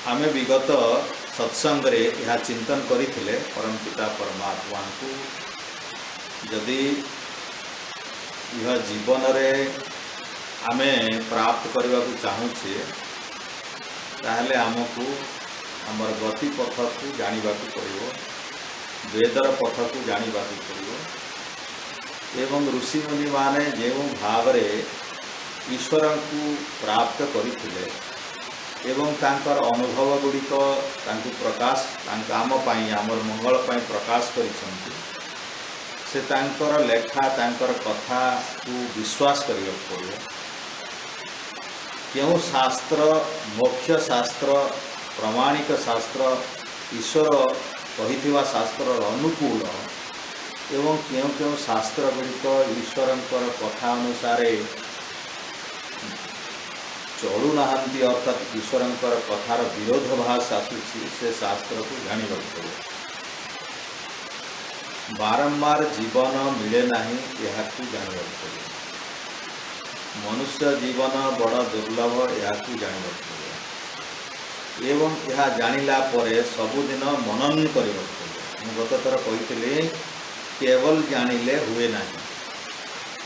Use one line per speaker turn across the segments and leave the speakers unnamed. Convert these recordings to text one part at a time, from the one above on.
आमे विगत सत्संग रे यह चिंतन करथिले परम पिता परमात्मा को जदि यह जीवन रे आमे प्राप्त करने को चाहूचे ताहले आमको आमर गति पथ को जानिबा को पड़िबो, वेदर पथ को जानिबा को पड़िबो एवं ऋषि मुनि माने जेउ भाव रे ईश्वर को प्राप्त करथिले एवं तांकर अनुभव गुड़िक प्रकाश आम आमर मंगल पाई प्रकाश करिसंती से तांकर लेखा तांकर कथा को विश्वास करियो पड़िबो। क्यों शास्त्र मुख्य शास्त्र प्रमाणिक शास्त्र ईश्वर कहिथिवा शास्त्र अनुकूल एवं क्यों क्यों शास्त्र गुड़िक ईश्वर कथा अनुसार चलू नहांती अर्थात ईश्वर कथार विरोधाभास आसूची से शास्त्र को जानिबा पड़े। बारंबार जीवन मिले नहीं यह जानिबा पड़े। मनुष्य जीवन बड़ दुर्लभ यह जानिबा पड़े एवं यह जानिला परे सबुदिन मनन करिबा पड़े। मु गत थर कही केवल जानिले हुए नहीं।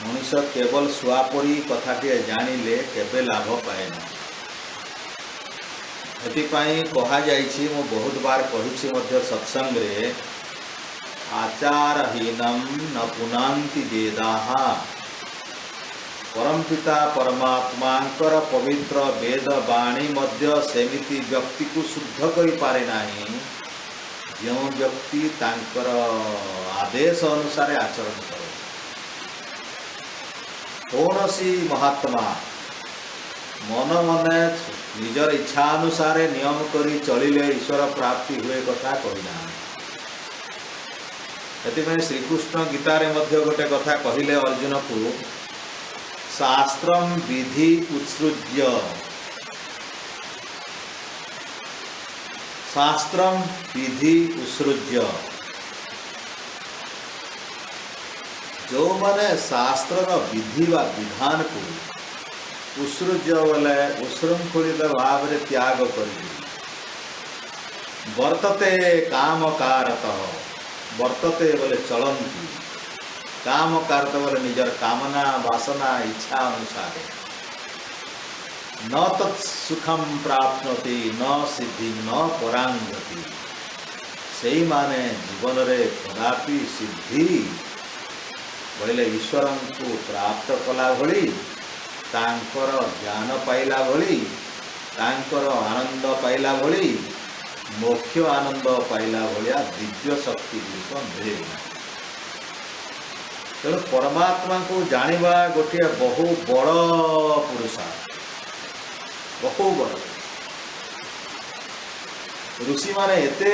मनुष्य केवल स्वापरी कथाटे जानिले केबे लाभ पाए ना। एथिपाई कहा जाइछि मु बहुत बार कहिछि मध्य सत्संग रे आचारहीनम न पुनांति वेदाः। परमपिता परमात्मांकर पवित्र वेद वाणी मध्य सेमिति व्यक्ति को शुद्ध करि पारे नाही जो व्यक्ति तांकर आदेश अनुसार आचरण करे। कौनसी महात्मा मन मने निजर इच्छा अनुसार नियम करी चलिले ईश्वर प्राप्ति हुए कथा कहना। एथिपाई श्रीकृष्ण गीतार मध्य गोटे कथा कहिले अर्जुन को शास्त्रम विधि उत्सृज्य शास्त्रम विधि उत्सृज्य जो माने शास्त्र विधि व विधान को उत्सृज्य बोले उशृंखलित भाव रे त्याग कर वर्तते काम कारत वर्तते बोले चलती काम कारत बोले निजर कामना वासना इच्छा अनुसार न तत्सुखम प्राप्नोति न सिद्धि न परांगति से माने जीवन रे कदापि सिद्धि बोले ईश्वर को प्राप्त कला भली तांकर ज्ञान पाइला भली तांकर आनंद पाइला भली मोक्ष आनंद पाइला भलिया दिव्य शक्ति गुड़िक मिले। तेणु परमात्मा को जानिबा गोटे बहु बड़ पुरुषार्थ बहु बड़। ऋषि माने एते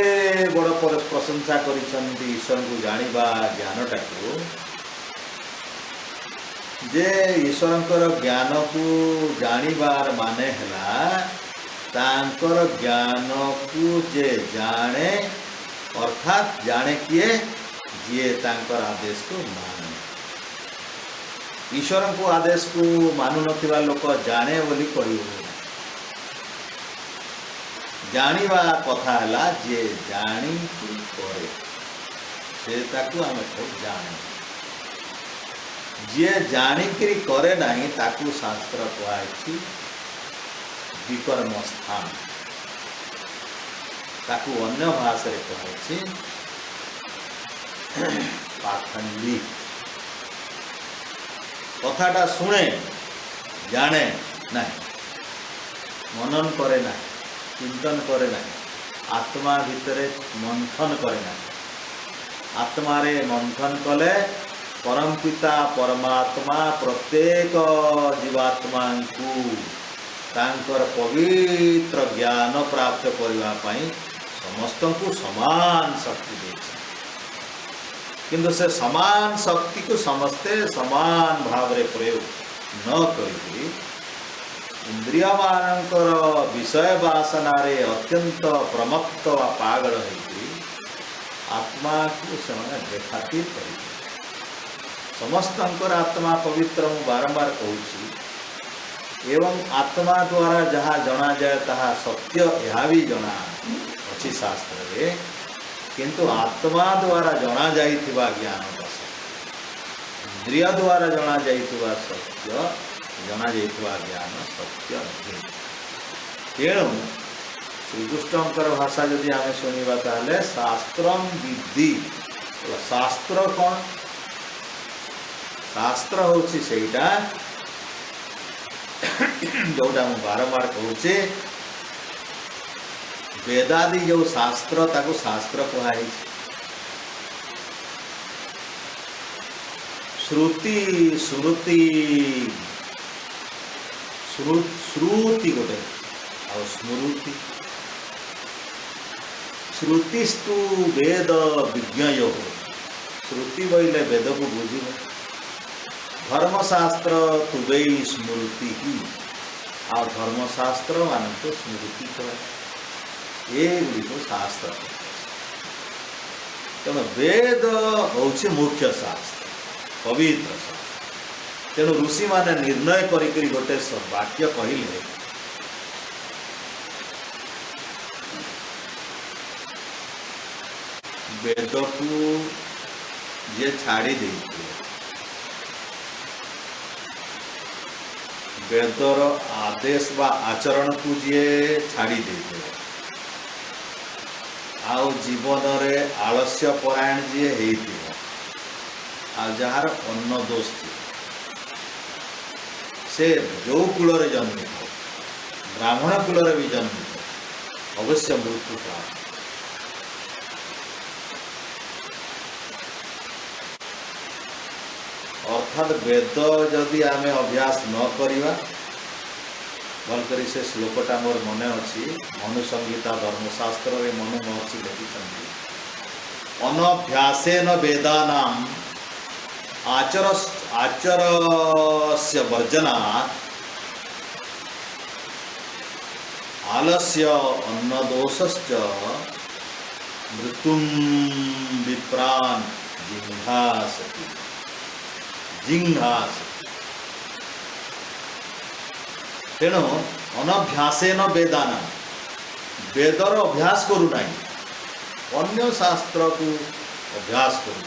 बड़ प्रशंसा करिसंती ईश्वर को जानिबा ज्ञानटा को जे ईश्वर ज्ञान को जानिबार माने हला तांकर ज्ञान को जे जाने अर्थात जाने किए जे तांकर आदेश को माने। ईश्वर को आदेश को मानु नथिबा लोक जाने बोली कहि जानिबा कथा हला जे जानी करे से ताकू आमे को जाने। जे जानिकरी करे नहीं ताकू शास्त्र कहुछि विकर्म स्थान ताकू अन्य भाषा रे कहुछि पाखंडी। कथाटा शुणे जाने नहीं मनन करे ना चिंतन करे ना आत्मा भितरे मंथन करे ना। आत्मा रे मंथन कले परमपिता परमात्मा प्रत्येक जीवात्मा को तांकर पवित्र ज्ञान प्राप्त करने समस्त को समान शक्ति दे। किंतु से समान शक्ति को समस्ते समान भाव रे प्रयोग न करी इंद्रिय मानकर विषय वासना रे अत्यंत प्रमत्त व पागल होती आत्मा को से देखाती कर समस्त आत्मा पवित्र मु बारंबार कहूँ एवं आत्मा द्वारा जहाँ जना जाए ताहा सत्य यह भी जना अच्छी शास्त्र रे किंतु आत्मा द्वारा जना जाइथिबा ज्ञान इंद्रिय द्वारा जना जाइथिबा सत्य जना जाइथिबा ज्ञान सत्य नहीं। तेणु श्रीकृष्णकर भाषा जदि आम शुणा ताहले शास्त्रम विद्धि शास्त्र कौन शास्त्र होछि सेटा जोटा मु बारंबार कहूचे वेदादि जो शास्त्र ताको शास्त्र कहाई श्रुति श्रुति श्रुति गोटे आ स्मृति श्रुतिस्तु वेद विज्ञयो श्रुति बोले वेद को बुझिब धर्मशास्त्र तुबै स्मृति ही आ धर्मशास्त्र मान तो स्मृति कह ये शास्त्र तेणु वेद हूँ मुख्य शास्त्र पवित्र शास्त्र तेणु ऋषि माने निर्णय करी गोटे वाक्य कहले वेद को जे छाड़ी देते वेदर आदेश बा आचरण को जी छाड़ी देते आउ जीवन रे आलस्य परायण जी होती आ जार अन्न दोष थी से जो कूल रे जन्मित ब्राह्मण कूल रे भी जन्मित अवश्य मृत्यु प्राप्त अर्थात वेद जदि आमे अभ्यास न करिवा भल करी से श्लोकटा मोर मने अच्छी मनुसंहिता धर्मशास्त्र रे मनु महर्षि लिखिछन्ति अनभ्यासेन वेदानाम आचरस्य वर्जनात् आलस्य अन्नदोषश्च मृत्युं विप्रान् जिघ्रासति जिघ्रास तेणु अनभ्यासेन वेदाना वेदर अभ्यास करू नहीं अन्य शास्त्र को अभ्यास करू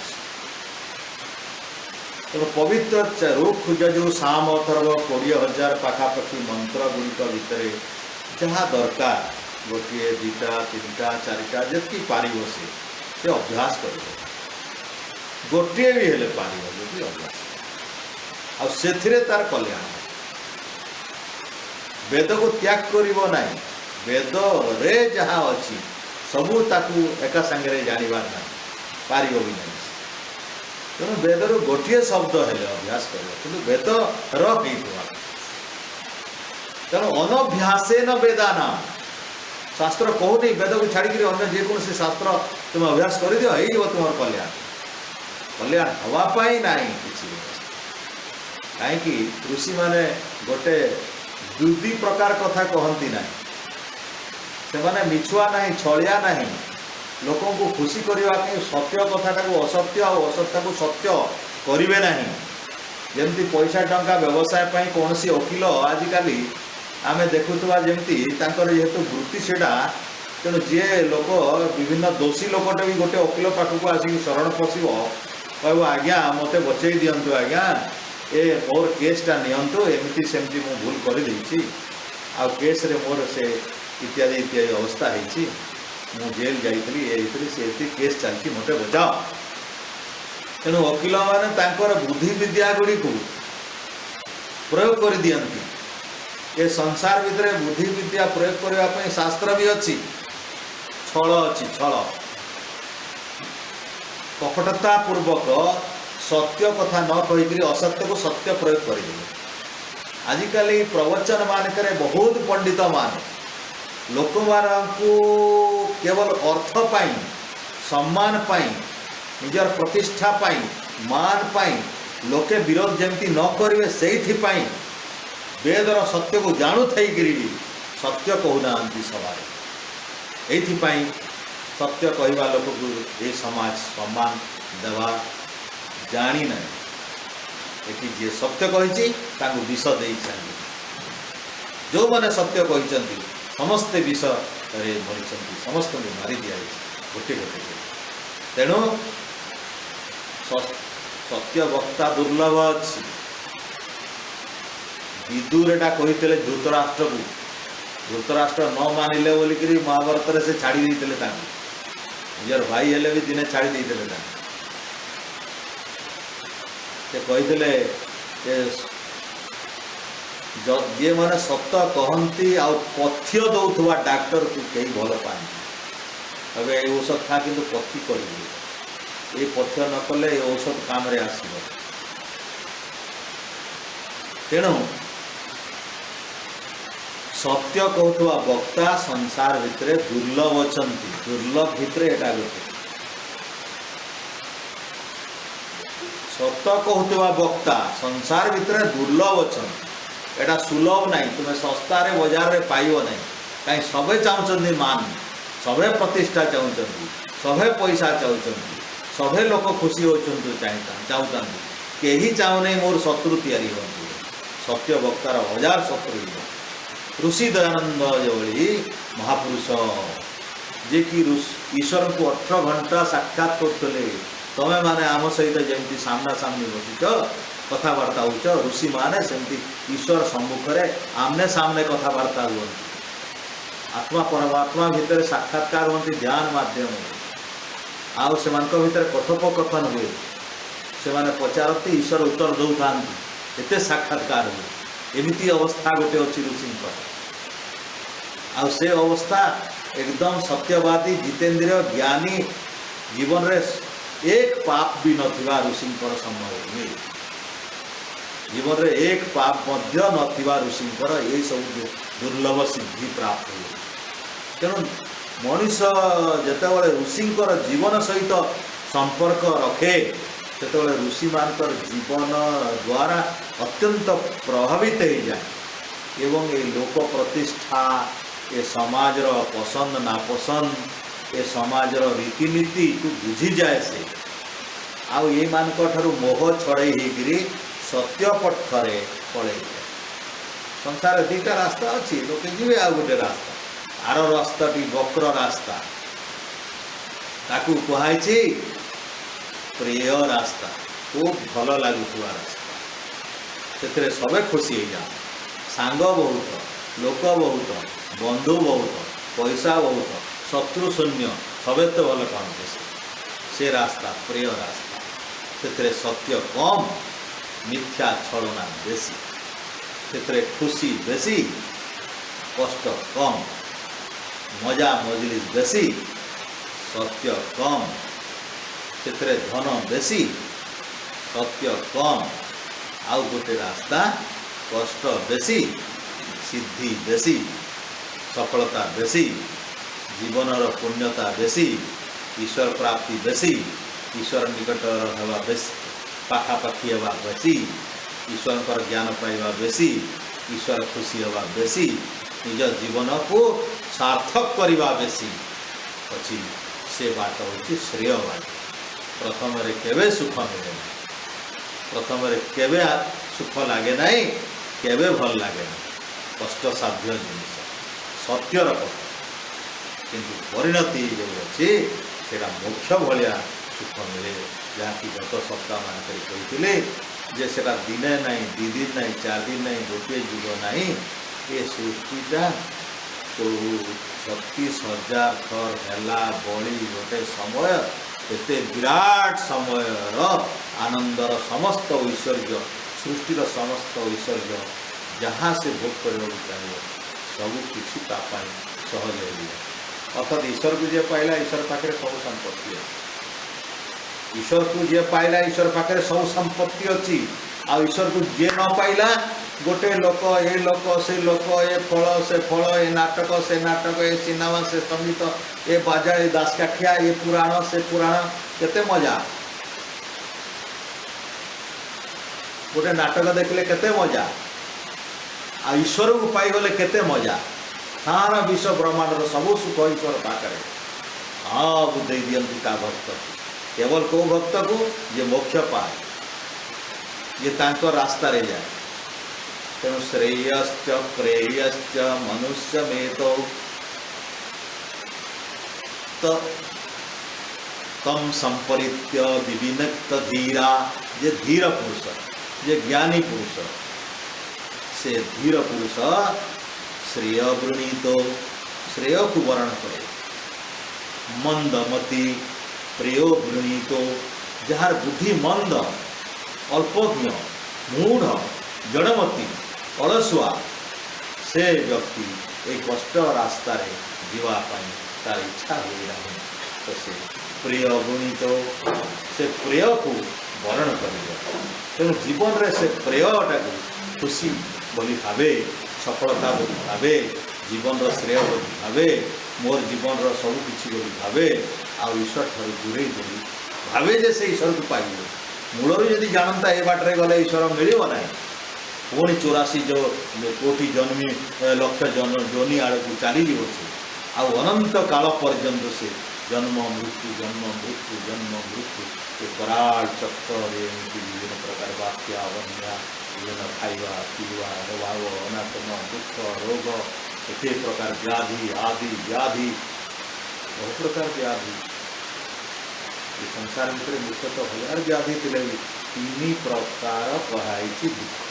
तेणु पवित्र रुख यजु साम अथर्व 20,000 पाखापाखि मंत्र गुड़िक भितर जहाँ दरकार गोटे दुटा तीनटा चारिटा जी पार से अभ्यास कर गोटे भी हेले पार जो अभ्यास आउ तार कल्याण वेद को त्याग करिवो नहीं वेद रे जहाँ अच्छी सबू ताकू एका संगे जानिबार ना पारिबो भी नहीं तेणु वेदर गोटे शब्द हेले अभ्यास कर वेद रहा तेणु अनभ्यासेन वेदाना शास्त्र कहूनी वेद को छाड़ी अन्य जेकोसी शास्त्र तुम अभ्यास कर दियो हो तुम कल्याण कल्याण हवापाई नहीं किसी कहीं ऋषि माने गोटे दुई प्रकार कथा कहती ना से माने मिछुआ नहीं छलिया नहीं लोकों को खुशी करने सत्य कथाटा को असत्य और असत्य को सत्य करेंगे ना जमती पैसा टंका व्यवसाय पर कौन सी वकिल आजिकल आम देखुवा जमी जेहेतु वृत्ति सेटा तेणु जी लोक विभिन्न दोषी लोकटे भी गोटे वकिल पाखक आसिक शरण पशिब कह आज्ञा मत बचे दिंतु आज्ञा ए मोर केसटा नियंतु एमती सेमती मु भूल कर देछि आ केस रे मोर से इत्यादि इत्यादि अवस्था है मु जेल जाइली से केस चलती मत बचाओ तेणु वकिल मैंने तांकर बुद्धि विद्या गुड़ी को प्रयोग कर दियंती ये संसार भितर बुद्धि विद्या प्रयोग करने शास्त्र भी अच्छी छल अच्छी छल कपटता पूर्वक सत्य कथा न कहीकि असत्य को सत्य प्रयोग कर आजिकल प्रवचन मानक बहुत पंडित मान लोक मानू केवल अर्थ पाई सम्मान पाई निजर प्रतिष्ठा पाई मान पाई लोके विरोध जमती न करेंगे से वेदर सत्य को जानू थी सत्य कहूना सभा ये सत्य कहवा लोक को ये समाज सम्मान देवा जानी ना ये जी सत्य कही विष दे चाहिए जो मैंने सत्य कहते समस्ते विष रे मरी समस्त मारी दिया गोटे गोटे तेणु सत्य वक्ता दुर्लभ अच्छी विदुर एटा कहते धृतराष्ट्र को धृतराष्ट्र न मानिले बोलिकी महाभारत से छाड़ी देते निजर भाई हेले भी दिने छाड़ी देते से कहते ये मैंने सत कहती आ पथ्य दौथुआ डाक्टर को कई भल पाती अबे ये औषध खा कि पथ्य कर ये पथ्य न कले ये औषध काम रे आसब तेणु सत्य कहथुआ वक्ता संसार भितर दुर्लभ अछंती दुर्लभ भितर एटा गोटे सत कहथुआ वक्ता संसार भितर दुर्लभ अछंती एटा सुलभ नहीं तुम्हें सस्ता रे बाजार रे पाइबो नहीं कहीं सबे चाहते मान सबे प्रतिष्ठा चाहते सबे पैसा चाहते सबे लोक खुशी होचंतु चाहते कहीं चाहूनी मोर शत्रु तैयारी होती सत्य वक्तार हजार शत्रु ऋषि दयानंद जोड़ी महापुरुष जे कि ईश्वर को 18 घंटा साक्षात करते तमें माने आम सहित जमी सामना सामने बसिच कथबार्ता हो ऋषि माने सेमती ईश्वर सम्मुख में आमने सामने कथबार्ता हूँ आत्मा परमात्मा भितर साक्षात्कार होती ध्यान माध्यम आउ से भितर कथोपकथन हुए से माने पचारती ईश्वर उत्तर दौ था एत साक्षात्कार हुए एमती अवस्था गोटे अच्छी ऋषि से अवस्था एकदम सत्यवादी जितेंद्रिय ज्ञानी जीवन रे एक पाप भी नथिबा ऋषिंकर संभव हुए जीवन रे एक पाप मध्य नथिबा ऋषिंकर ये सब दुर्लभ सिद्धि प्राप्त हुए तेणु मनीष जितेबाला ऋषिंकर जीवन सहित संपर्क रखे से ऋषि मानकर जीवन द्वारा अत्यंत प्रभावित हो जाए एवं ये लोक प्रतिष्ठा ये समाज रो पसंद नापसंद ये समाज रो रीतिनीति को बुझी जाए से आउ ये मानक ठारू मोह छड़े होकर सत्य पथरे पड़े संसार दुईटा रास्ता अच्छी लोके जीवे आ गोटे रास्ता आर रास्ताटी वक्र रास्ता ताकू कहुई प्रिय रास्ता खूब भल लगुवा रास्ता से सबे खुशी हो जा सांग बहुत लोक बहुत बंधु बहुत पैसा बहुत शत्रु शून्य सबे तो भल पाते से रास्ता प्रिय रास्ता से सत्य कम मिथ्या छलना बेसी से खुशी बेसी कष्ट कम मजा मजलिस बेसी सत्य कम से धन बेसी सत्य कम आउ गोटे रास्ता कष्ट बेसी सिद्धि बेसी सफलता बेसी जीवनर पुण्यता बेसी ईश्वर प्राप्ति बेसी ईश्वर निकट हवा बेसी पाखापाखी हवा बेसी ईश्वर ज्ञान पाइबा बेसी ईश्वर खुशी हवा बेसी निज जीवन को सार्थक करवा बेसी अच्छी से बाट हूँ श्रेय बाट प्रथम केवे सुख मिले ना प्रथम केवे सुख लगे ना केवे भल लगे ना कष्ट साध्य जिनिस सत्यर कथा किंतु परिणति जो अच्छी से मोक्ष भाया सुख मिले जहाँकि गत सप्ताह मान कहते जे से दिने ना दी दिन ना 4 दिन ना गोटे जुग ना ये सृष्टिटा 36,000 थर है बड़ी गोटे समय एते विराट समय आनंदर समस्त ऐश्वर्य सृष्टिर समस्त ऐश्वर्य जहाँ से भोग करने चाहिए सबू किसी सहज हो अर्थात ईश्वर को जी पाइला ईश्वर पाखे सब संपत्ति अच्छी ईश्वर को जी पाइला ईश्वर पाखे सब संपत्ति अच्छी आ ईश्वर को जी न पाइला गोटे लोक ये लोक से लोक ये फल ये नाटक से नाटक ये सिनेमा से संगीत ये बाजा ये दासकाठिया ये पुराण से पुराण केते मजा गोटे नाटक देखले केते मजा आ ईश्वर को पाईगले केते मजा सारा विश्व ब्रह्मांडर सबू सुख ईश्वर पाखे सब दे दियंती ता भक्त केवल कौ भक्त को जे मोक्ष पाए ये तांको रास्ता रे जाए तेणु श्रेयश्च प्रेयश्च मनुष्यमेतौ तम संपरित्य विविनक्त धीरा। जे धीर पुरुष, जे ज्ञानी पुरुष, से धीर पुरुष श्रेय वृणीत, श्रेय को वर्ण करे। मंदमती प्रेय वृणीत, जार बुद्धि मंद, अल्पज्ञ, मूढ़, जड़मती, अलसुआ, से व्यक्ति एक कष्ट रास्ता जीवाई तार इच्छा हुए नहीं, तो से प्रिय वृणीत, से प्रिय को वर्ण कर। तेणु जीवन रे से प्रियटा को खुशी बोली भावे, सफलता बोली भावे, जीवन श्रेय बोली भावे, मोर जीवन सब किसी बोली भावे, आ ईश्वर ठार दूरे बोली भावे जे से ईश्वर को पाइब। मूलर जदि जानता ए बाटे गले ईश्वर मिल ना, पुणी 84 जो कोटि जन्मी लक्ष जोनि आड़ को चली अनंत काल पर्यंत से जन्म मृत्यु जन्म मृत्यु जन्म मृत्यु ये कराल चक्र विभिन्न प्रकार बात्या बन्या, विभिन्न खाइबा पीवा अभाव अनाटन दुख रोग, ये प्रकार व्याधि आदि व्याधि बहु प्रकार व्याधि। ये संसार भितर मुख्यतः 1000 व्याधि थे, 3 प्रकार कहाई दुख।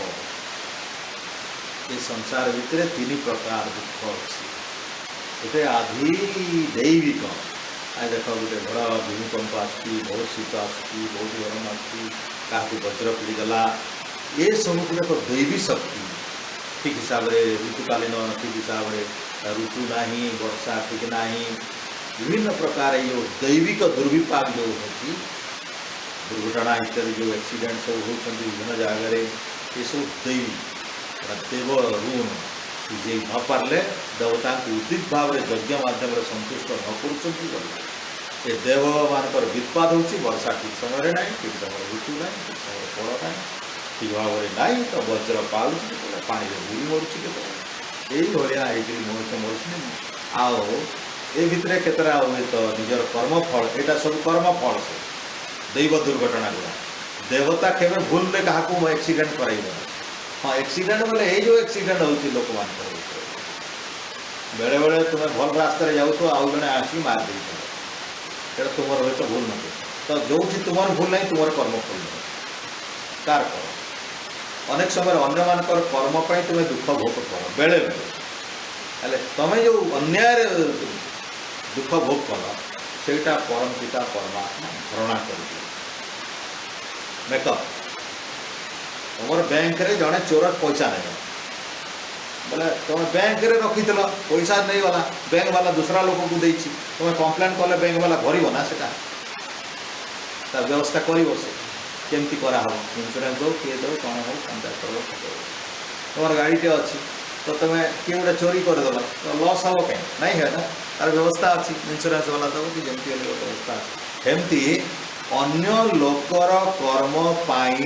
ये संसार भितर 3 प्रकार दुख अच्छी। गोटे आधि दैविक, आज देख गोटे बड़ भूमिकंप आसुची, बहुत शीत आसुची, बहुत गरम आसुची, क्या वज्र पीड़गला, ये सब एक दैवी शक्ति। ठीक हिसाब से ऋतुकालीन ठीक हिसाब से ऋतु ना, वर्षा ठीक ना, विभिन्न प्रकार ये दैविक दुर्विपाक जो होती, दुर्घटना इत्यादि जो एक्सीडेंट सब होती विभिन्न जगार, ये सब दैवी देव ऋण जे न पारे देवता को उचित भाव में यज्ञ मध्यम संतुष्ट न कर देव मानकर वित्पाद हो वर्षा ठीक समय ना, ठीक समय ऋतु ना, ठीक समय फल ना, ठीक भाव में ना, तो वज्र पाऊँ पानी बुड़ी मरुची के यही मनुष्य मरुची। आओ ये भितर केतरा हुए तो निजर कर्म फल, यहाँ सब कर्म फल से दैव दुर्घटना गुड़ा। देवता केवे भूल में क्या एक्सीडेंट कर। हाँ एक्सीडेंट बोले ये जो एक्सीडेंट होती लोक मान बेले बेले तुम्हें भल रास्त जाऊ तो आउ जड़े आसिक मार दे, तुम हूँ तो भूल न तो जो तुम भूल ना तुम कर्म फल कार कर। अनेक समय अन्य मान कर्म पर तुम्हें दुख भोग कर बेले बेले, तुम्हें जो अन्याय दुख भोग कल सेटा परम पिता परमात्मा भरणा कर। मेकअप तुम बैंक रे जड़े चोर पैसा नहीं बोले तुम बैंक रे रखी पैसा नहीं गला, बैंक वाला दूसरा लोक को दे तुम कंप्लेन कले बैंक वाला भर ना से व्यवस्था करमती करा इंश्योरेंस दो किए दो कौन हो कंट्राक्टर तुम गाड़ीटे अच्छी तो तुम्हें किए गोटे चोरी करदेल तो लॉस हम कहीं नहीं है ना, तार व्यवस्था अच्छी इंश्योरेंस वाला दब कि जमी व्यवस्था सेमती अन्य लोकर कर्म पाई